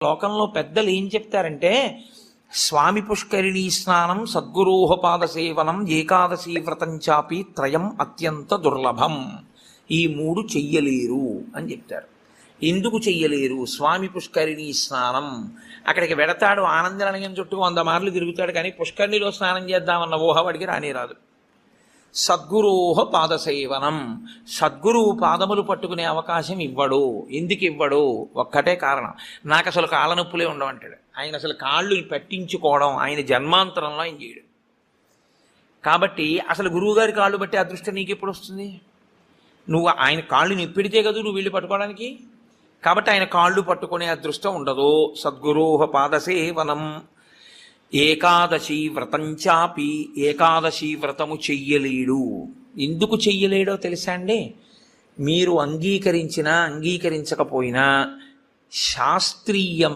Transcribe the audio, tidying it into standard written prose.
లోకంలో పెద్దలు ఏం చెప్తారంటే స్వామి పుష్కరిణీ స్నానం సద్గురోహ పాద సేవనం ఏకాదశి వ్రతం చాపి త్రయం అత్యంత దుర్లభం. ఈ మూడు చెయ్యలేరు అని చెప్తారు. ఎందుకు చెయ్యలేరు? స్వామి పుష్కరిణీ స్నానం అక్కడికి వెడతాడు, ఆనందనయం చుట్టూ 100 మార్లు తిరుగుతాడు, కానీ పుష్కరిణిలో స్నానం చేద్దామన్న ఊహ వాడికి రానే రాదు. సద్గురోహ పాదసేవనం, సద్గురువు పాదములు పట్టుకునే అవకాశం ఇవ్వడు. ఎందుకు ఇవ్వడు? ఒక్కటే కారణం, నాకు అసలు కాళ్ళ నొప్పులే ఉండవంటాడు. ఆయన అసలు కాళ్ళు పెట్టించుకోవడం ఆయన జన్మాంతరంలో ఆయన చేయడు. కాబట్టి అసలు గురువుగారి కాళ్ళు బట్టి అదృష్టం నీకు ఎప్పుడు వస్తుంది? నువ్వు ఆయన కాళ్ళు నిప్పిడితే కదా నువ్వు వీళ్ళు పట్టుకోవడానికి. కాబట్టి ఆయన కాళ్ళు పట్టుకునే అదృష్టం ఉండదు. సద్గురోహ పాదసేవనం ఏకాదశి వ్రతం చాపి, ఏకాదశి వ్రతము చెయ్యలేడు. ఎందుకు చెయ్యలేడో తెలుసా అండి? మీరు అంగీకరించినా అంగీకరించకపోయినా శాస్త్రీయం